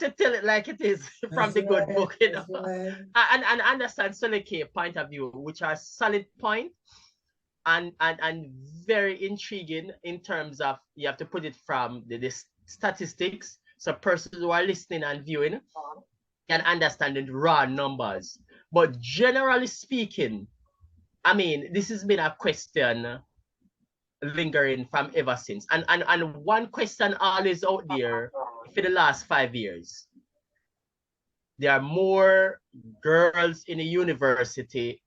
to tell it like it is from That's the good right. book, you know. That's right. And understand Seleke point of view, which are solid point and very intriguing in terms of you have to put it from the statistics, so persons who are listening and viewing can understand the raw numbers. But generally speaking, I mean, this has been a question lingering from ever since. And one question always out there for the last 5 years. There are more girls in the university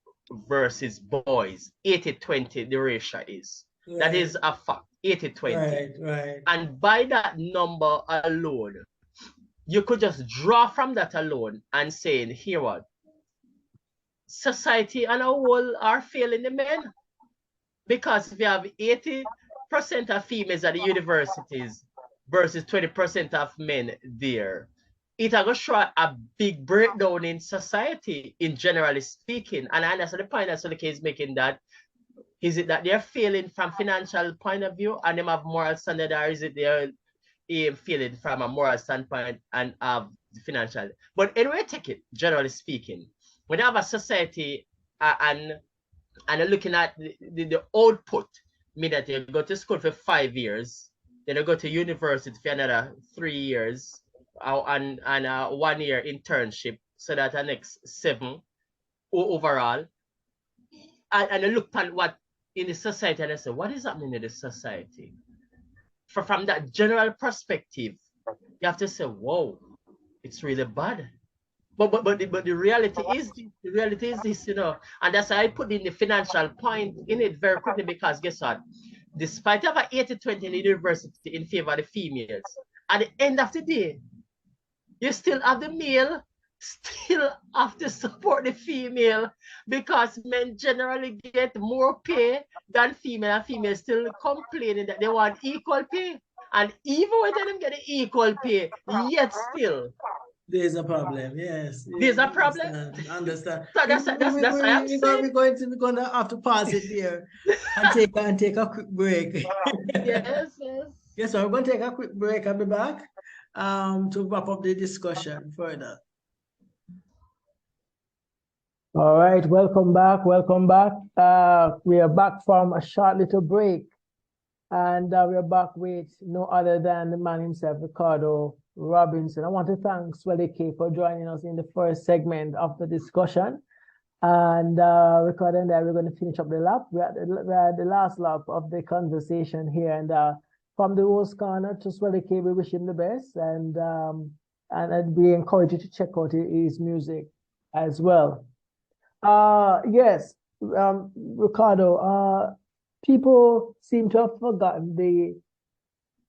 versus boys. 80-20 the ratio is. Right. That is a fact. 80-20. Right, right. And by that number alone, you could just draw from that alone and say, here what? Society and a whole are failing the men. Because if you have 80% of females at the universities versus 20% of men there, it will show a big breakdown in society, in generally speaking. And I understand the point that Seleke is making, that is it that they're failing from financial point of view and they have moral standard, or is it they're failing from a moral standpoint and have financial? But anyway, take it, generally speaking. When you have a society and looking at the output, mean that you go to school for 5 years, then you go to university for another 3 years, and 1 year internship, so that the next 7 overall. And you look at what in the society and I say, what is happening in the society? From that general perspective, you have to say, whoa, it's really bad. But the reality is this, you know, and that's why I put in the financial point in it very quickly, because guess what? Despite of an 80-20 in the university in favor of the females, at the end of the day, you still have the male still have to support the female, because men generally get more pay than female, and females still complaining that they want equal pay. And even when them get equal pay, yet still there's a problem. Yes. there's a problem. Understand. So that's what I'm saying. We're going to have to pause it there and take a quick break. Yes. Yes, so we're going to take a quick break. I'll be back to wrap up the discussion further. All right, welcome back. Welcome back. We are back from a short little break, and we are back with no other than the man himself, Ricardo Robinson. I want to thank Sweleke for joining us in the first segment of the discussion. And Ricardo and I, we're going to finish up the lap. We're at the last lap of the conversation here. And from the host corner to Sweleke, we wish him the best. And we encourage you to check out his music as well. Yes, Ricardo, people seem to have forgotten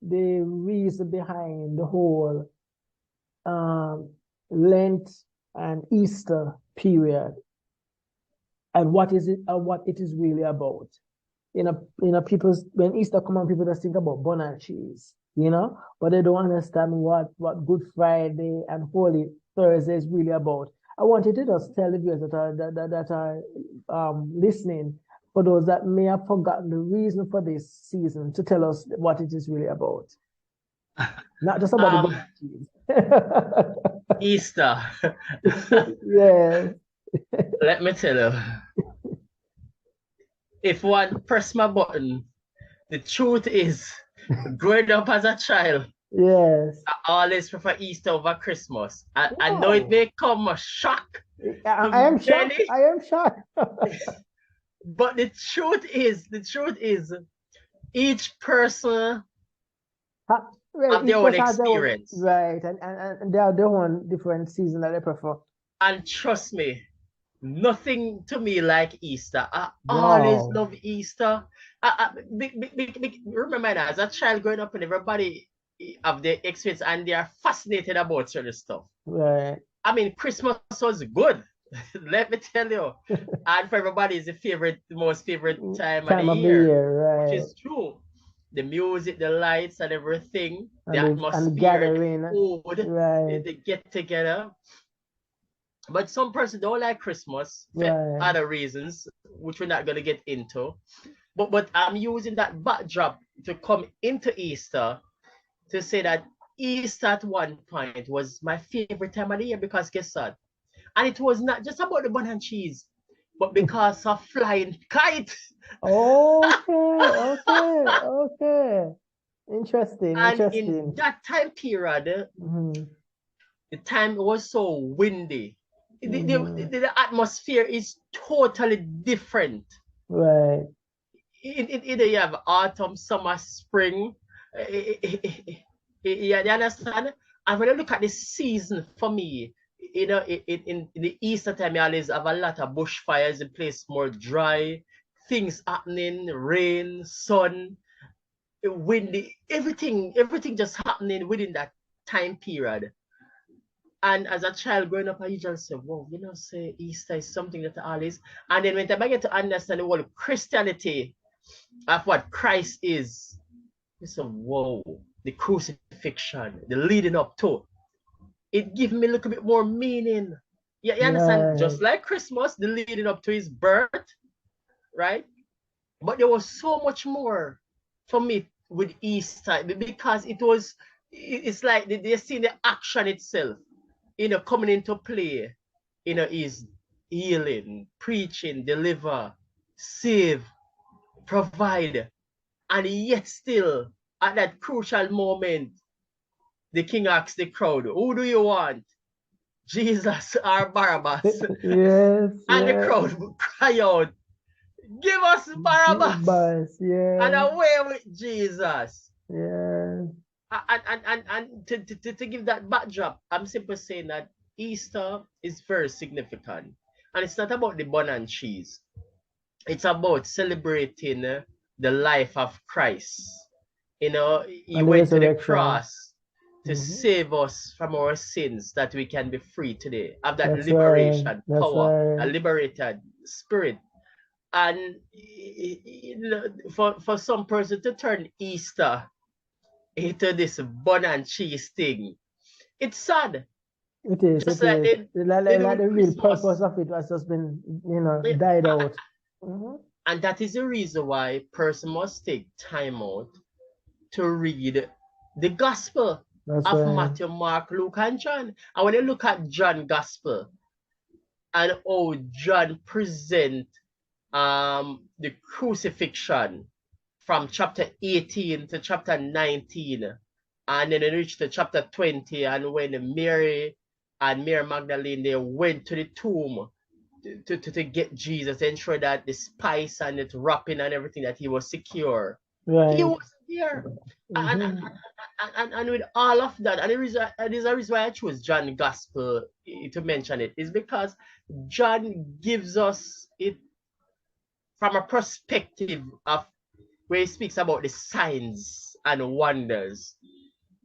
the reason behind the whole Lent and Easter period, and what it is really about. People's, when Easter comes on, people just think about bun and cheese, but they don't understand what Good Friday and Holy Thursday is really about. I wanted to just tell the viewers that are listening, for those that may have forgotten the reason for this season, to tell us what it is really about. Not just about the Easter. Yeah. Let me tell you. If one press my button, the truth is, growing up as a child, yes, I always prefer Easter over Christmas. I know it may come a shock. I am shocked. I am shocked. But the truth is, each person have their own experience. Right, and they have their own different season that they prefer. And trust me, nothing to me like Easter. I always love Easter. Remember that as a child growing up, and everybody have their experience and they are fascinated about certain stuff. Right. I mean, Christmas was good. Let me tell you. And for everybody, it's the most favorite time of the year. Right. Which is true. The music, the lights, and everything, the atmosphere, and gathering, the food, right. the get together. But some person don't like Christmas for right. other reasons, which we're not going to get into. But I'm using that backdrop to come into Easter to say that Easter at one point was my favorite time of the year because guess what? And it was not just about the bun and cheese, but because of flying kite. Okay. Interesting, And in interesting. that time period, the time was so windy. The atmosphere is totally different. Right. Either you have autumn, summer, spring. You understand? And when you look at the season for me, you know, in the Easter time, you always have a lot of bushfires, the place more dry, things happening, rain, sun, windy, everything just happening within that time period. And as a child growing up, I usually say, "Whoa, you know, say Easter is something that I always." And then when I get to understand the whole Christianity of what Christ is, you say, "Whoa, the crucifixion, the leading up to it, give me a little bit more meaning." You understand? Right. Just like Christmas, the leading up to his birth, right? But there was so much more for me with Easter because it's like they see the action itself, you know, coming into play, you know, is healing, preaching, deliver, save, provide. And yet still, at that crucial moment, the king asks the crowd, "Who do you want? Jesus or Barabbas?" Yes, And the yes. crowd would cry out, "Give us Barabbas!" And Yeah, away with Jesus. yeah. And to give that backdrop, I'm simply saying that Easter is very significant. And it's not about the bun and cheese. It's about celebrating the life of Christ. You know, he And the went to the resurrection. cross to save us from our sins that we can be free today. Have that That's right. liberation That's power, a right. liberated spirit. And you know, for some person to turn Easter into this bun and cheese thing, it's sad. It is, Just it like is. they do Like with the real purpose Christmas. of it has just been, died out. And that is the reason why a person must take time out to read the gospel That's of right. Matthew, Mark, Luke, and John. And when you look at John gospel and how John present the crucifixion from chapter 18 to chapter 19, and then they reach to chapter 20, and when Mary and Mary Magdalene, they went to the tomb to get Jesus, ensure that the spice and its wrapping and everything, that he was secure. He Right. was there. And with all of that, and the reason why I chose John Gospel to mention it is because John gives us it from a perspective of where he speaks about the signs and wonders.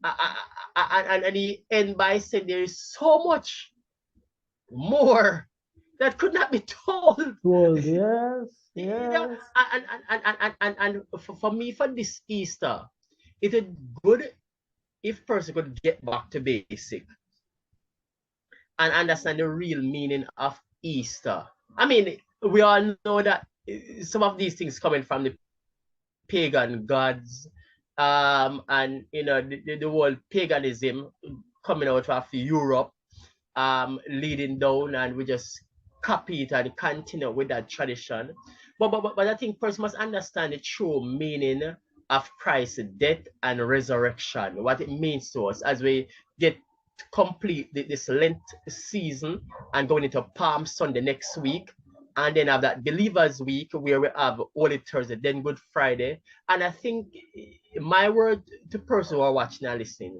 And he end by saying there is so much more that could not be told. Told, yes, You know, yes. and for me, for this Easter, it is good if person could get back to basic and understand the real meaning of Easter. I mean, we all know that some of these things coming from the pagan gods, and you know the whole paganism coming out of Europe, leading down, and we just copy it and continue with that tradition. But I think first must understand the true meaning of Christ's death and resurrection, what it means to us as we get to complete this Lent season and going into Palm Sunday next week. And then have that Believers Week where we have Holy Thursday, then Good Friday. And I think my word to person who are watching and listening,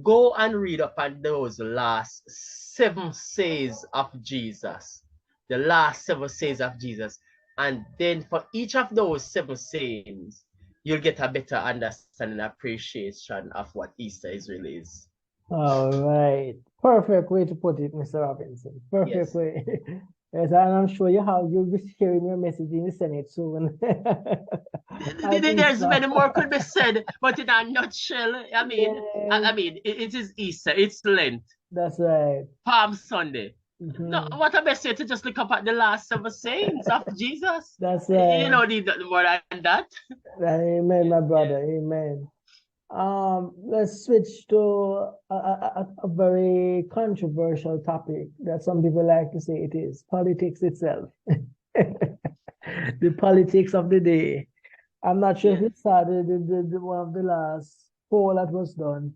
go and read up on those last 7 sayings of Jesus. The last 7 sayings of Jesus. And then for each of those 7 sayings, you'll get a better understanding and appreciation of what Easter is really is. All right. Perfect way to put it, Mr. Robinson. Perfect Yes. way. Yes, and I'm sure you'll be sharing your message in the Senate soon. There's many more could be said, but in a nutshell, I mean, it is Easter, it's Lent, That's right. Palm Sunday. No, what I best say to just look up at the last 7 sayings of Jesus. That's You right. know, need more than that. Amen, my brother. Amen. Let's switch to a very controversial topic that some people like to say it is politics itself. The politics of the day. I'm not sure if Yeah. you saw the one of the last poll that was done.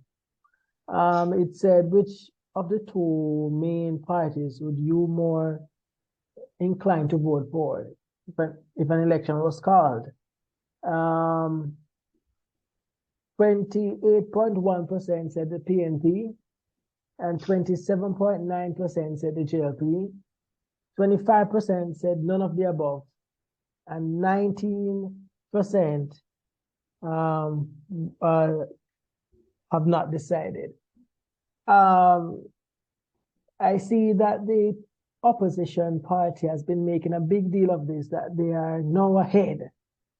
It said which of the two main parties would you more inclined to vote for if an election was called? 28.1% said the PNP, and 27.9% said the JLP. 25% said none of the above, and 19% have not decided. I see that the opposition party has been making a big deal of this, that they are now ahead.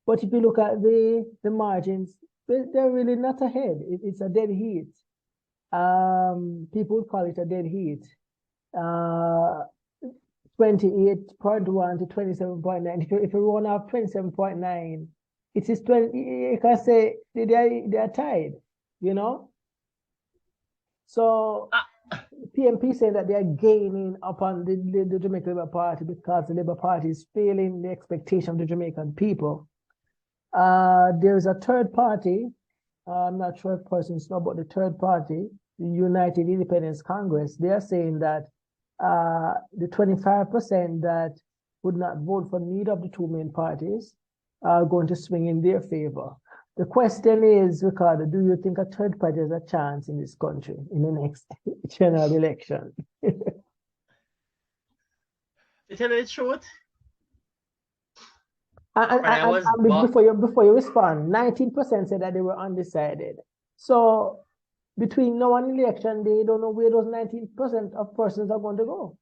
But if you look at the margins, they're really not ahead. It's a dead heat. People call it a dead heat. 28.1 to 27.9. If you run off 27.9, it is 20. You can say they are tied, you know? So PNP saying that they are gaining upon the Jamaican Labour Party because the Labour Party is failing the expectation of the Jamaican people. There's a third party. I'm not sure if persons know about the third party, the United Independence Congress. They are saying that the 25% that would not vote for neither of the two main parties are going to swing in their favor. The question is, Ricardo, do you think a third party has a chance in this country in the next general election? To tell you the truth, before you respond, 19% said that they were undecided. So between now and election, they don't know where those 19% of persons are going to go.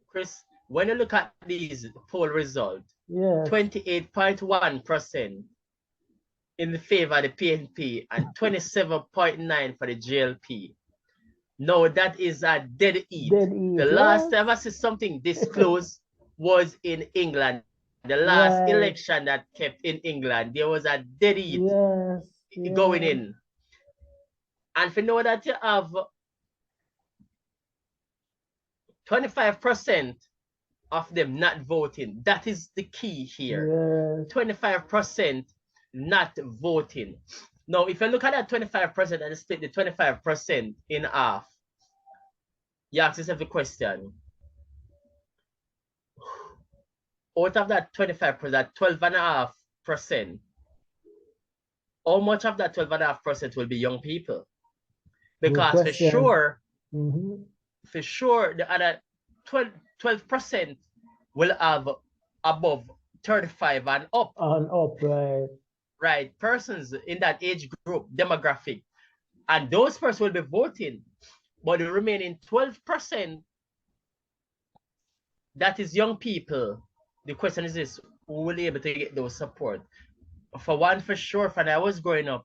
Chris, when you look at these poll results, yeah, 28.1% in the favor of the PNP and 27.9% for the JLP. No, that is a dead heat. The last time I see something this close was in England. The last election that kept in England, there was a dead heat going in. And if you know that you have 25% of them not voting, that is the key here. 25% not voting. Now, if you look at that 25% and split the 25% in half, you ask yourself the question, out of that 25%, 12.5%, how much of that 12.5% will be young people? Because for sure, the other 12% will have above 35 and up. Right, persons in that age group, demographic. And those persons will be voting. But the remaining 12%, that is young people. The question is this, who will be able to get those support? For one, for sure, when I was growing up,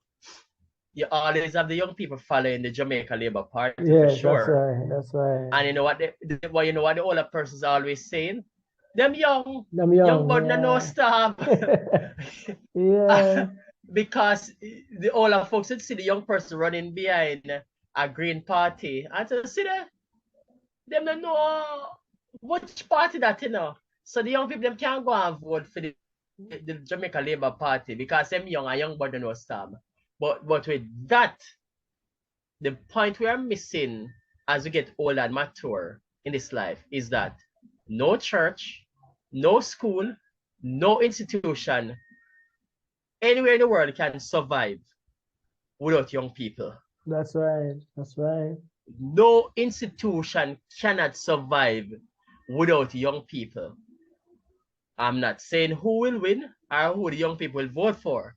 you always have the young people following the Jamaica Labour Party, for sure. That's right. And you know what the older persons are always saying? Them young but no stop. Because the older folks would see the young person running behind a green party and to see them don't know which party that, you know. So the young people them can't go and vote for the Jamaica Labour Party because them young but no stop. But with that, the point we are missing as we get older and mature in this life is that no church, no school, no institution anywhere in the world can survive without young people. That's right. No institution cannot survive without young people. I'm not saying who will win or who the young people will vote for.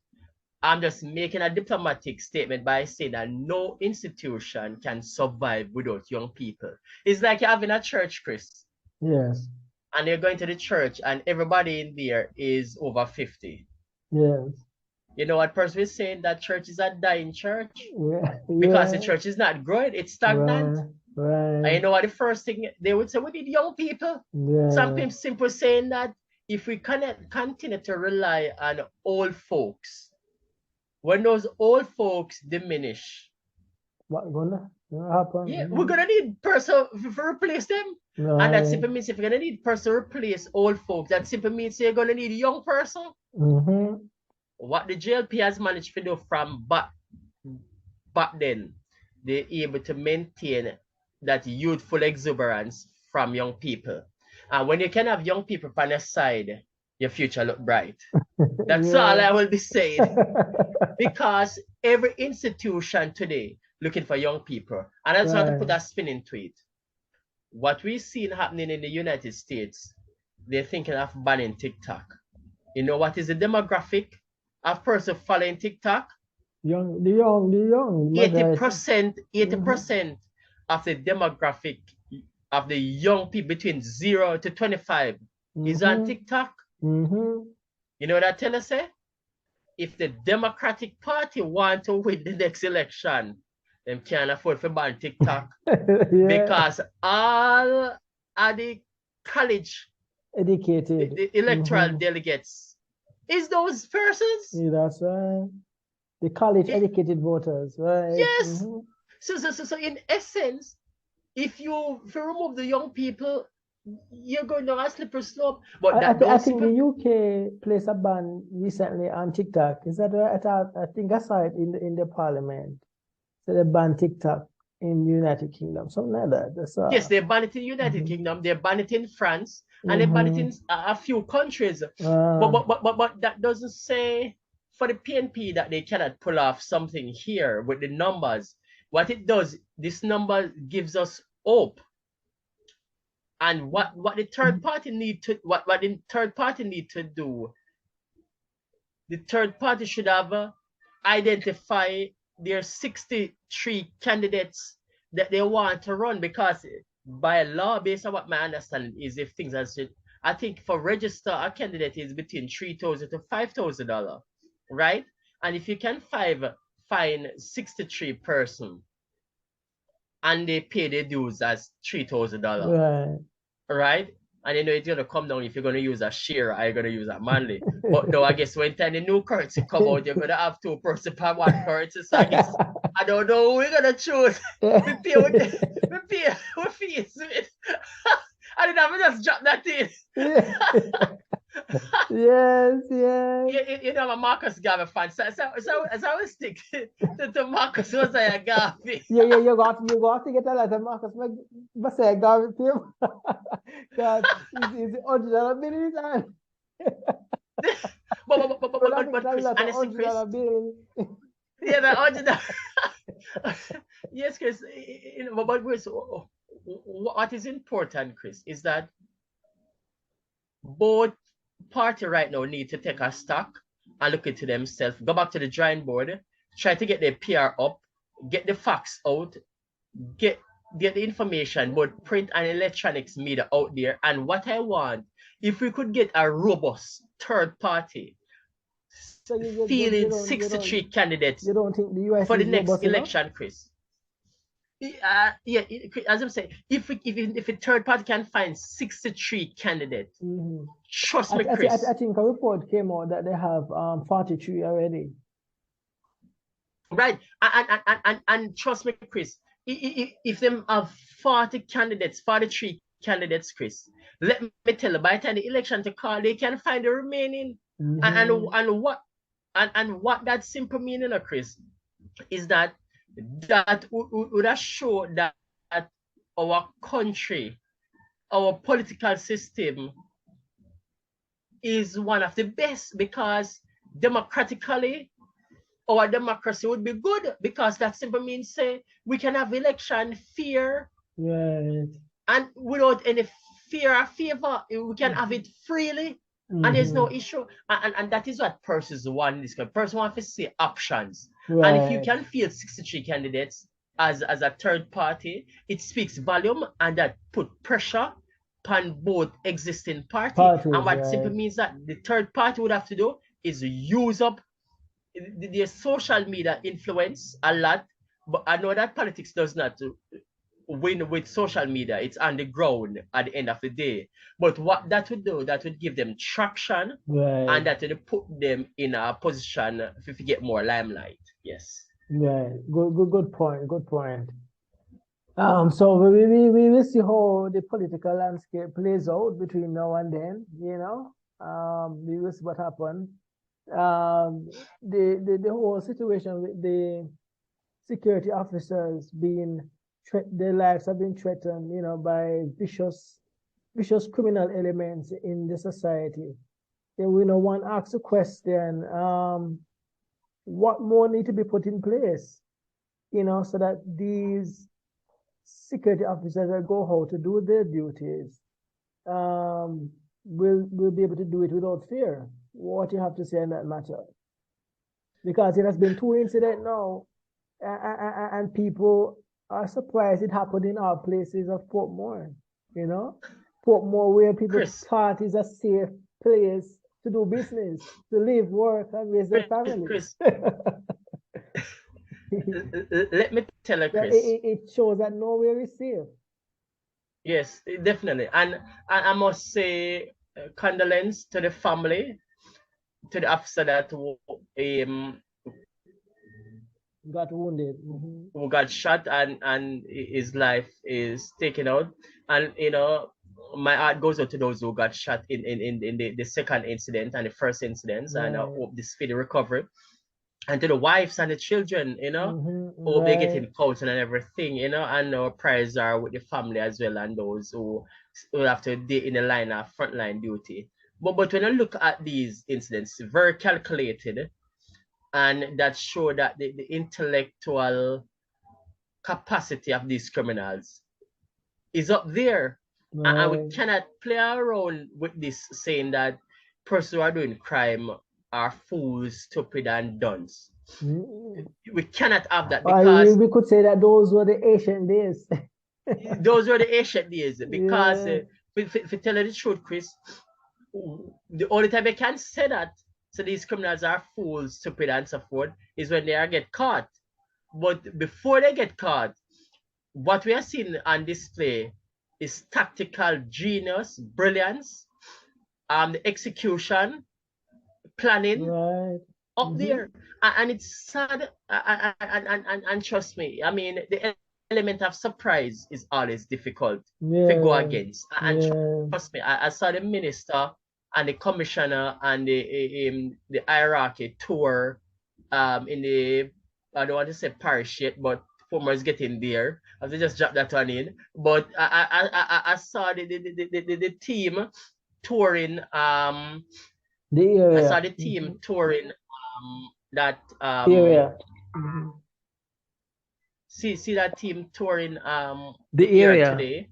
I'm just making a diplomatic statement by saying that no institution can survive without young people. It's like you're having a church, Chris. Yes. And you're going to the church and everybody in there is over 50. Yes. You know what person is saying? That church is a dying church. Because the church is not growing, it's stagnant. Right. And you know what the first thing they would say, we need young people. Some people simply saying that if we cannot continue to rely on old folks, when those old folks diminish, What gonna happen? yeah, we're gonna need person to replace them. And that simply means if you're gonna need person to replace old folks, that simply means you're gonna need a young person. What the JLP has managed to do from back then, they're able to maintain that youthful exuberance from young people. And when you can have young people on your side, your future look bright. That's all I will be saying. Because every institution today looking for young people. And I just want to put a spin into it. What we've seen happening in the United States, they're thinking of banning TikTok. You know what is the demographic of person following TikTok? The young. 80% of the demographic of the young people between 0 to 25 is on TikTok. You know what I tell us? If the Democratic Party want to win the next election, them can't afford to ban TikTok. Because all of the college educated the electoral delegates is those persons. Yeah, that's right. The college educated voters, right? Yes. So in essence, if you remove the young people, you're going down a slippery slope. But I think the UK placed a ban recently on TikTok. Is that right? I think I saw it in the parliament. So they banned TikTok in the United Kingdom, something like that. Yes, they banned it in the United Kingdom. They banned it in France, and they banned it in a few countries. But that doesn't say for the PNP that they cannot pull off something here with the numbers. What it does, this number gives us hope. And what the third party need to do, the third party should have identify their 63 candidates that they want to run, because by law, based on what my understanding is, if things are, I think for register a candidate is between $3,000 to $5,000, right? And if you can find 63 person and they pay their dues as $3,000, right? And you know it's gonna come down if you're gonna use a share or you're gonna use a manly. But no, I guess when time the new currency come out, you're gonna have 2 person per one currency. So I guess I don't know who we're gonna choose. We pay with fees. I didn't have to just drop that in. Yes. You know, I'm a Marcus Garvey fan. So I will stick to Marcus was a Garvey. Yeah, you got to get a lot of Marcus but say Garvey film. Because he's the original ability time. But Chris, honestly, Chris. Yeah, the original. Yes, Chris. But Chris, what is important, Chris, is that both party right now need to take a stock and look into themselves, go back to the drawing board, try to get their PR up, get the facts out, get the information, both print and electronics media out there. And what I want, if we could get a robust third party feeling 63 candidates you don't think the US for the next election, Chris. As I'm saying, if a third party can find 63 candidates, trust me, Chris. I think a report came out that they have 43 already. Right, and trust me, Chris. If them have 43 candidates, Chris, let me tell you, by the time the election to call, they can find the remaining. And what that simple meaning, Chris, is that would show that our country, our political system is one of the best, because democratically our democracy would be good, because that simply means say we can have election fair, and without any fear or favor, we can have it freely. And there's no issue. And that is what persons want. This person wants to see options. And if you can field 63 candidates as a third party, it speaks volume, and that put pressure upon both existing parties. And what simply means that the third party would have to do is use up their social media influence a lot. But I know that politics does not win with social media. It's on the ground at the end of the day. But what that would do, that would give them traction, Right. and that would put them in a position to get more limelight. Yes. Yeah. Good point. Good point. So we will see how the political landscape plays out between now and then, you know. We will see what happens. The whole situation with the security officers being their lives have been threatened, you know, by vicious criminal elements in the society. Then we know one asks a question, what more need to be put in place, you know, so that these security officers that go out to do their duties will be able to do it without fear. What you have to say on that matter? Because it has been 2 incidents now, and people are surprised it happened in our places of Portmore, you know? Portmore, where people Chris, thought is a safe place to do business, to live, work, and raise their families. Chris, let me tell you, Chris. It shows that nowhere is safe. Yes, definitely. And I must say condolence to the family, to the officer that got wounded. who got shot, and his life is taken out. And you know, my heart goes out to those who got shot in the second incident and the first incidents, and I hope the speedy recovery. And to the wives and the children, you know, hope they get him counted and everything, you know, and our prayers are with the family as well, and those who have to be in the line of frontline duty. But when I look at these incidents, very calculated, and that show that the intellectual capacity of these criminals is up there. And we cannot play around with this, saying that persons who are doing crime are fools, stupid, and dunce. We cannot have that, because we could say that those were the ancient days. Those were the ancient days, because if you tell you the truth, Chris, the only time they can say that, so these criminals are fools, stupid, and so forth, is when they are get caught. But before they get caught, what we are seeing on display is tactical genius, brilliance, the execution, planning up there. And it's sad, and trust me, I mean, the element of surprise is always difficult to go against. And trust me, I saw the minister and the commissioner and the hierarchy tour in the, I don't want to say parish yet, but Portmore is getting there. I have to just drop that one in. But I saw the team touring the area. I saw the team touring that area. See that team touring the area today.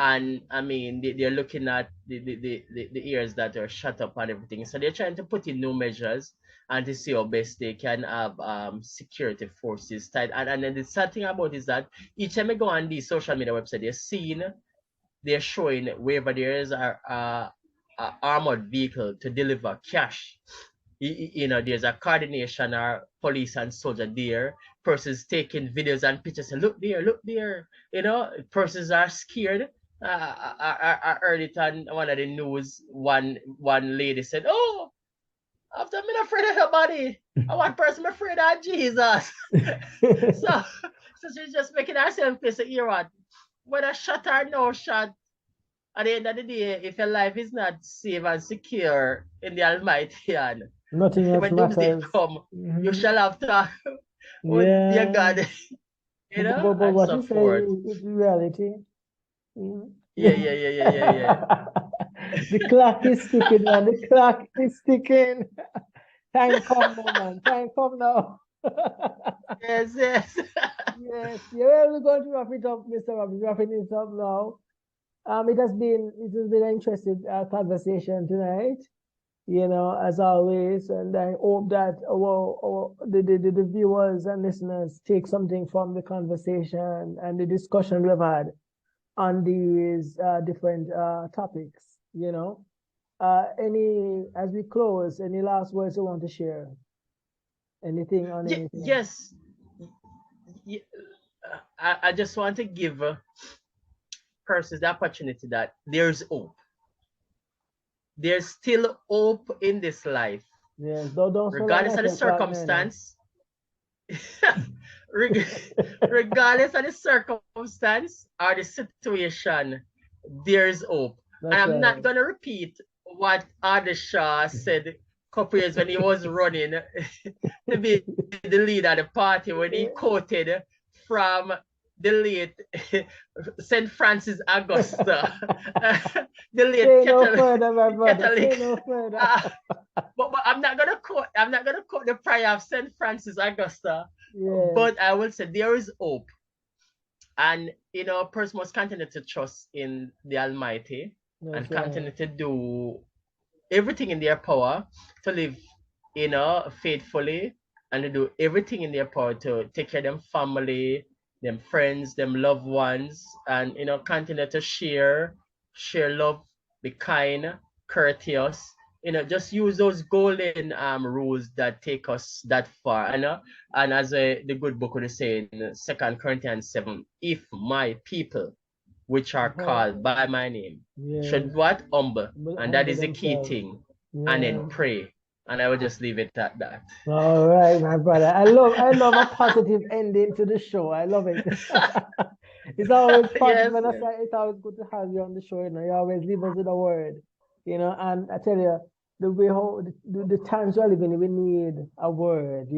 And I mean, they're looking at the areas that are shut up and everything. So they're trying to put in new measures and to see how best they can have security forces tied. And then the sad thing about it is that each time I go on the social media website, they're showing wherever there is a armored vehicle to deliver cash. You know, there's a coordination or police and soldier there. Persons taking videos and pictures and look there. You know, persons are scared. I heard it on one of the news. One lady said, "Oh, after I'm not afraid of her body, I want person afraid of Jesus." so she's just making herself face to hear what, whether shot or no shot. At the end of the day, if your life is not safe and secure in the Almighty hand, nothing else when matters. Come, you shall have to with your God. You know, but what you forth. say is reality. Yeah. The clock is ticking, man. The clock is ticking. Time come now, man. Time come now. yes. Yes. Yeah, we're going to wrap it up, Mr. Robbins. Wrapping it up now. It has been an interesting conversation tonight, you know, as always, and I hope that the viewers and listeners take something from the conversation and the discussion we've had on these different topics, you know. As we close, any last words you want to share? Anything on anything? Yes. I just want to give persons the opportunity that there's hope. There's still hope in this life. Yes, don't feel Regardless like of the you're caught, man. circumstance, regardless of the circumstance or the situation, there's hope. And That's I'm not right. gonna repeat what Ardishaw said a couple years when he was running to be the leader of the party when he quoted from the late St. Francis Augusta, the late Say no further, my brother. Catholic. Say no further. But I'm not gonna quote the prayer of St. Francis Augusta, Yes, but I will say there is hope. And a person must continue to trust in the Almighty and that's continue right. to do everything in their power to live, faithfully, and to do everything in their power to take care of them family, them friends, them loved ones, and continue to share love, be kind, courteous. Just use those golden rules that take us that far. And as the good book would say in 2 Corinthians 7, if my people, which are called by my name, Yes, should what? Humble. will And that humble is the key themselves. thing. And Yeah. then pray. And I will just leave it at that. All right, my brother. I love a positive ending to the show. I love it. It's always Yes. positive, and it's always good to have you on the show. You always leave us with a word. And I tell you, the way how the times we're living, in, we need a word.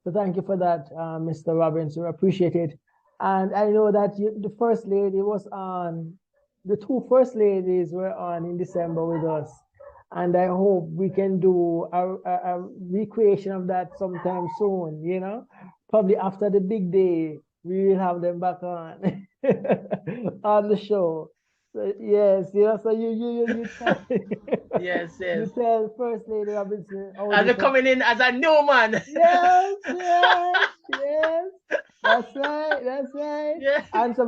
So thank you for that, Mr. Robinson. We appreciate it. And I know that the first lady was on. The two first ladies were on in December with us. And I hope we can do a recreation of that sometime soon. Probably after the big day, we will have them back on on the show. So, yes, so you tell Yes, you yes. tell First Lady Robinson how As this a coming in as a new man. Yes, yes, yes. That's right. That's right. Yeah. And so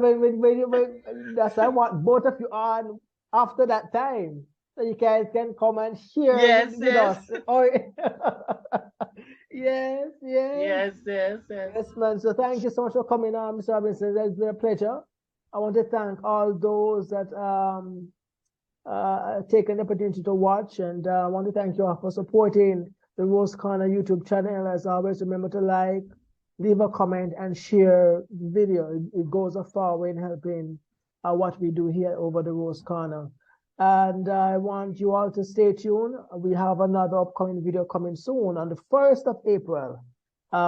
that's why I want both of you on after that time. So you guys can come and share Yes, with yes. us. Or yes, yes. Yes, yes, yes. Yes, man. So thank you so much for coming on, Mr. Robinson. It's been a pleasure. I want to thank all those that taken the opportunity to watch, and I want to thank you all for supporting the Rose Corner YouTube channel. As always, remember to like, leave a comment, and share the video. It goes a far way in helping what we do here over the Rose Corner. And I want you all to stay tuned. We have another upcoming video coming soon on the 1st of April.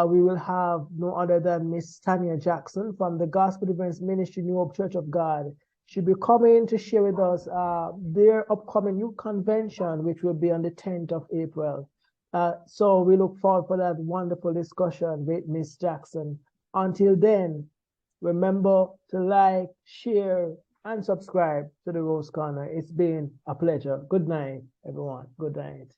We will have no other than Miss Tanya Jackson from the Gospel Events Ministry, New Hope Church of God. She'll be coming to share with us their upcoming youth convention, which will be on the 10th of April. So we look forward for that wonderful discussion with Miss Jackson. Until then, remember to like, share, and subscribe to the Rose Corner. It's been a pleasure. Good night, everyone. Good night.